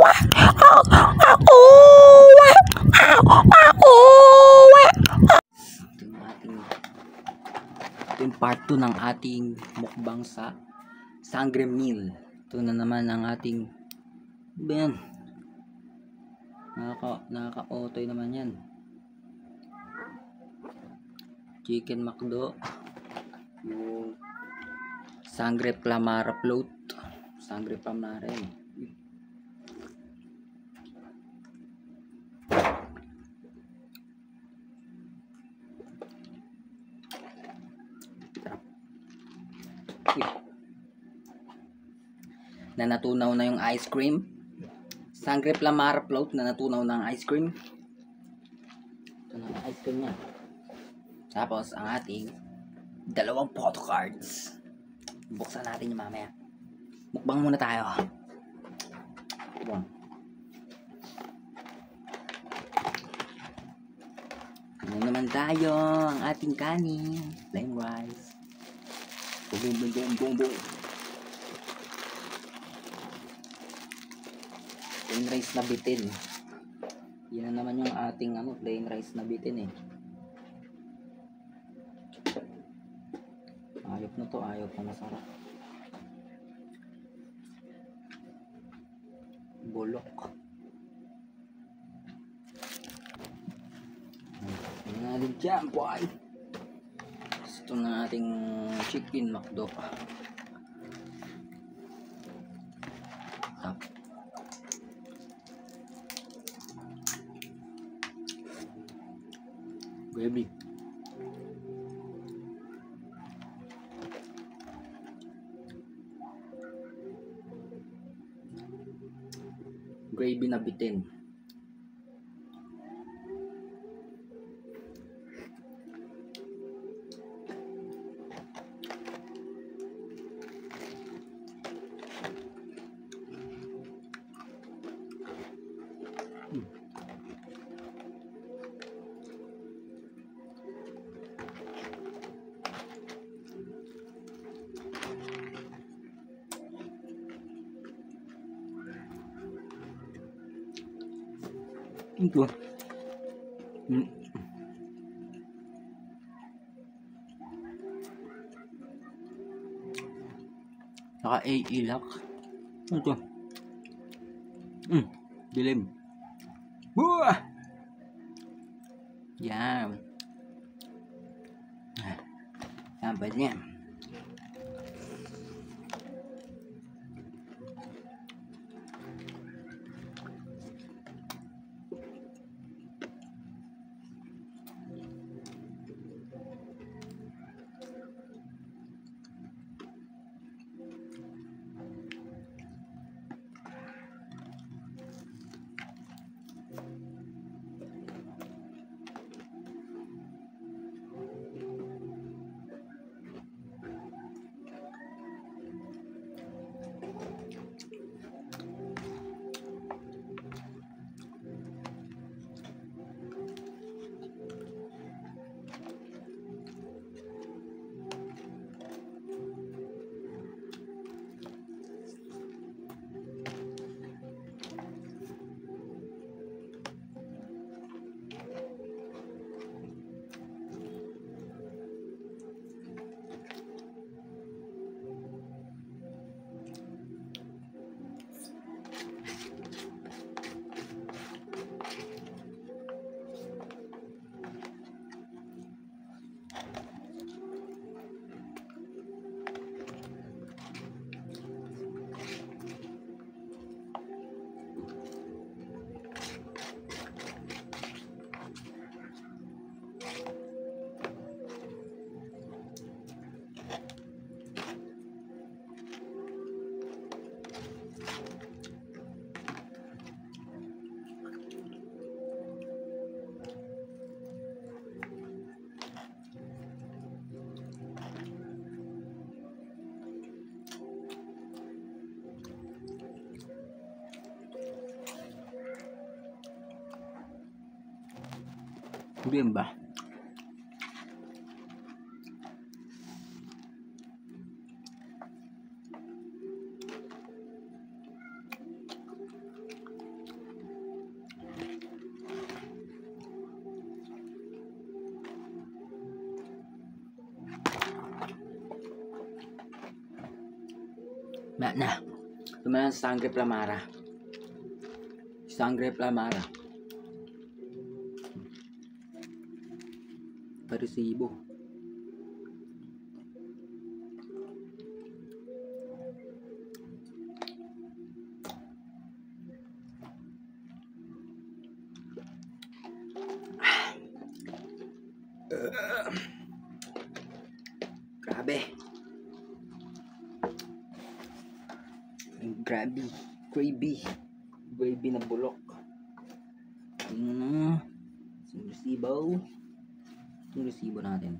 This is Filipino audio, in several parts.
Ito yung part 2 ng ating mukbang sa Sangre Meal. Ito na naman ang ating ben. Nakaka-otoy naman yan. Chicken McDo. Yung Sangre Plamara float. Sangre Plamara yan. Na natunaw na yung ice cream. Sangre Plamara float na natunaw na ang ice cream. Ito na ang ice cream niya. Tapos ang ating dalawang photo cards. Buksan natin yung mamaya. Mukbang muna tayo. Ano naman tayo? Ang ating kanin. Plain rice. Boom boom boom boom boom. Plain rice na bitin. Yan naman yung ating plain rice na bitin eh. Ayop na to, ayop na masarap. Bulok. Ano na din dyan, boy? Ito na ating chicken McDo. Gravy. Gravy na bitin. Ito. Naka-ilak. Ito. Dilim. Buah! Yan. Yan, pwede yan. Bien ba? Na. Tumalan sa Sangre Plamara. Sangre Plamara. Parisibo. Grabe. Gravy na bulok. Yung resibo natin.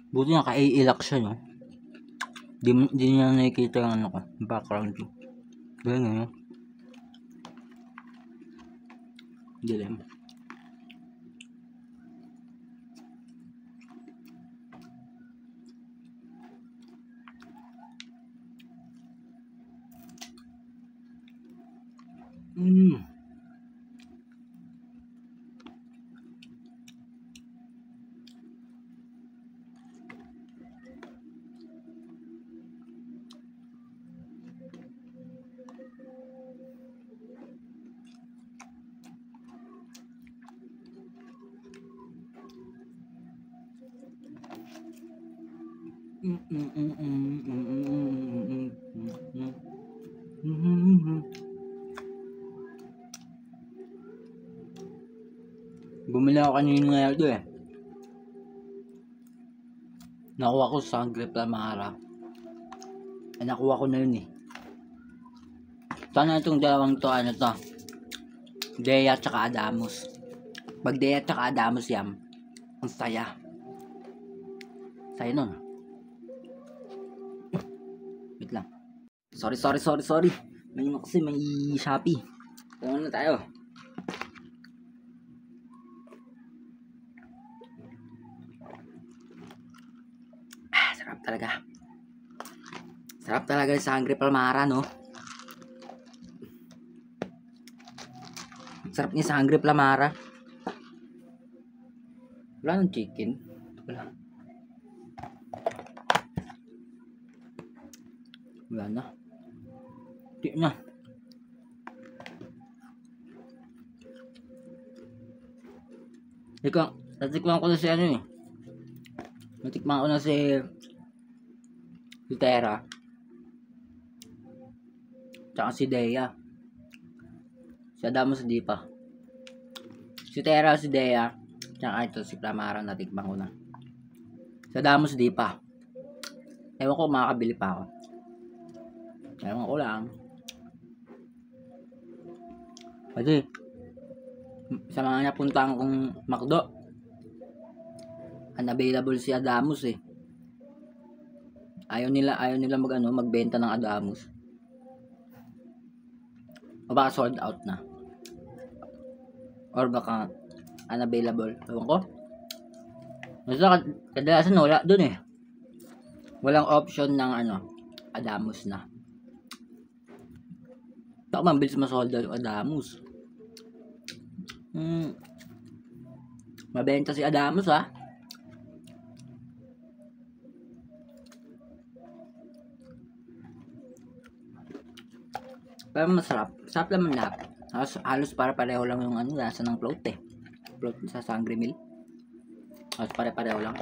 Buti nga kaiilak siya, no? Di niya nakikita yung ano ko, background ko. Ganyan, no? Dilim. Bumili ako kanina nga ito eh. Nakuha ko sa Sangre Plamara. Nakuha ko na yun eh. Sana itong dalawang to, ano to? Dea tsaka Adamus. Pag Dea tsaka Adamus yan, ang saya. Saya nun. Wait lang. Sorry. May kasi may Shopee. Tama na tayo. Sarap talaga. Sarap talaga yung Sangre Plamara, no? Sarap niya Sangre Plamara. Wala ng chicken. Wala na. Di na. Ikaw, natikman ko na si ano eh. Natikman ko na si Tera. Tsaka si Dea. Si Adamus di pa. Si Tera, si Dea. Tsaka ito si Plamara, natikman ko na. Si Adamus di pa. Ewan ko, makakabili pa ako. Ewan ko lang. Kasi sa mga napuntahan kong McDo, unavailable si Adamus eh. Ayaw nila magbenta ng Adamus. O baka sold out na. Or baka unavailable. Ewan ko. Basta kadalasan wala dun eh. Walang option ng Adamus na. Baka mabilis masold out yung Adamus. Mabenta si Adamus ha. Pero masarap. Sarap naman lahat. Halos para pareho lang yung lasa ng float eh. Float sa Sangre Mill. Halos pare-pareho lang.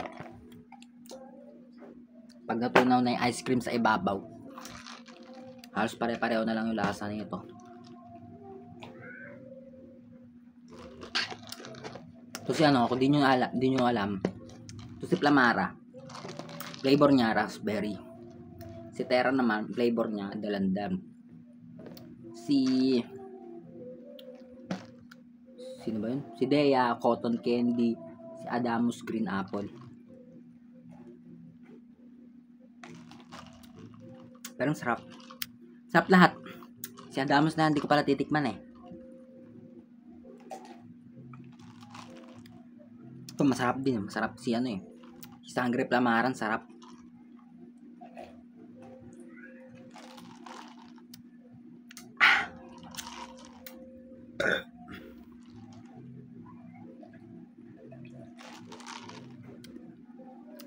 Pag natunaw na yung ice cream sa ibabaw, halos pare-pareho na lang yung lasa nito. Ito si kung di nyo alam. Ito si Plamara. Flavor niya raspberry. Si Tera naman, flavor niya dalandan. Sino ba yun? Si Dea, Cotton Candy, si Adamus, Green Apple. Pero ang sarap. Sarap lahat. Si Adamus na hindi ko pala titikman eh. Ito masarap din. Masarap si ano eh. Si Sangre Plamaran, sarap.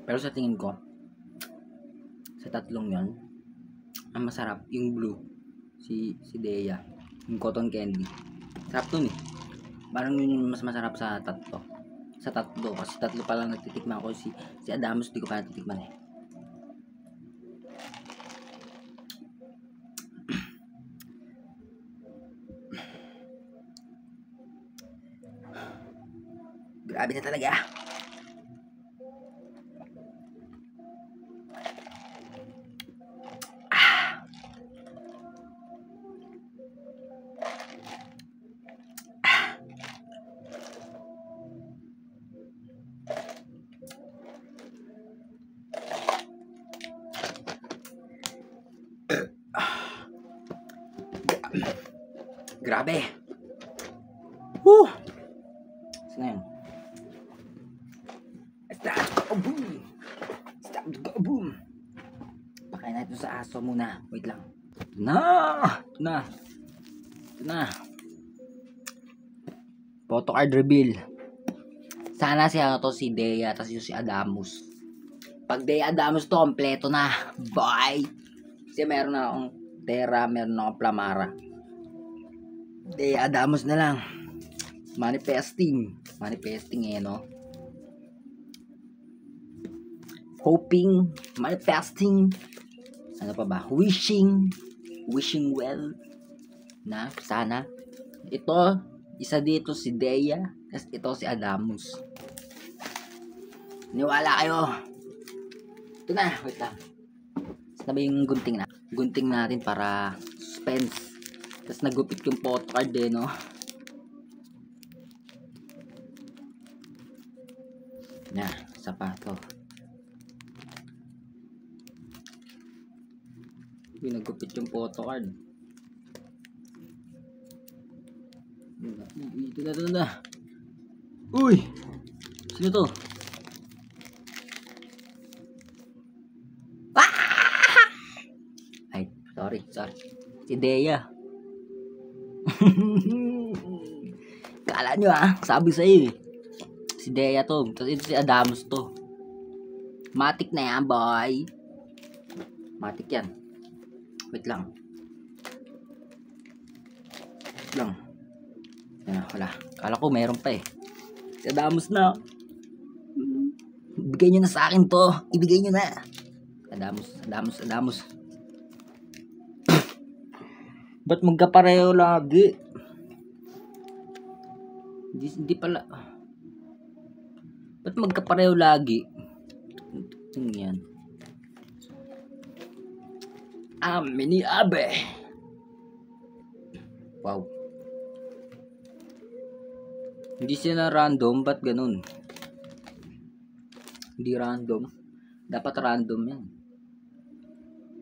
Pero sa tingin ko, sa tatlong yon, ang masarap yung blue, si Dea, yung Cotton Candy. Sarap dun eh. Parang yun yung mas masarap sa tatlo. Sa tatlo, kasi tatlo pa lang natitikman ko. Si Adamus, di ko pa natitikman eh. Grabe na talaga. Grabe. Woo! Saan na yun? Stop the boom. Pakain natin sa aso muna. Wait lang. Ito na. Photo card reveal. Sana si Dea, tapos yung si Adamus. Pag Dea Adamus to, kompleto na. Bye! Kasi meron na akong Terra, meron na akong Plamara. Dea Adamus na lang. Manifesting eh, no? Hoping, manifesting, ano pa ba? Wishing well na sana. Ito, isa dito si Dea, ito si Adamus. Niwala kayo. Ito na, wait lang. Saan ba yung gunting natin para suspense. Tapos nagupit yung photo card eh, no? Na, sapato. Uy, nagupit yung photo card. Ito na. Uy! Sino to? Ay, sorry. Si Dea. Kala nyo sabi sa'yo eh. Si Dea to. Tapos ito si Adamus to. Matik na yan, boy. Matik yan. Wait lang. Yan, wala. Kala ko meron pa eh. Si Adamus na. Ibigay nyo na sa akin to. Ibigay nyo na. Adamus. Ba't magkapareho lagi? Hindi pala. Ba't magkapareho lagi? Ito yan. Mini abe. Wow. Hindi sila random. Ba't ganun? Hindi random. Dapat random yan.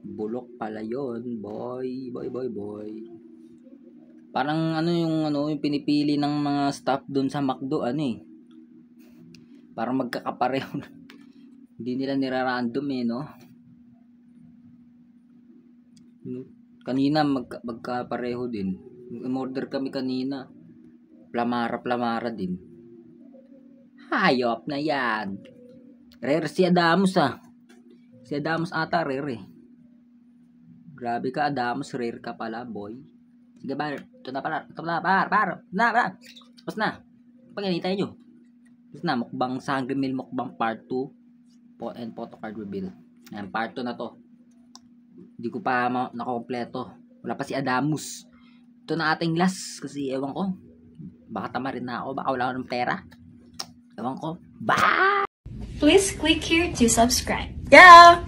Bulok pala yun. Boy. Parang yung pinipili ng mga staff doon sa McDo, parang magkakapareho. Hindi nila nira-random eh, no? Kanina magkapareho din. Umorder kami kanina. Plamara din. Hayop na yan. Rare si Adamus Si Adamus ata rare. Grabe ka Adamus, rare ka pala boy. Sige ba, ito na pala. Tapos na. Pag-initay nyo. Tapos na, mukbang Sangre Meal mukbang part 2 and photo card reveal. Ayan, part 2 na to. Hindi ko pa nakompleto. Wala pa si Adamus. Ito na ating last kasi ewan ko. Baka tama rin na ako. Baka wala ako ng pera. Ewan ko. Bye! Please click here to subscribe. Yeah!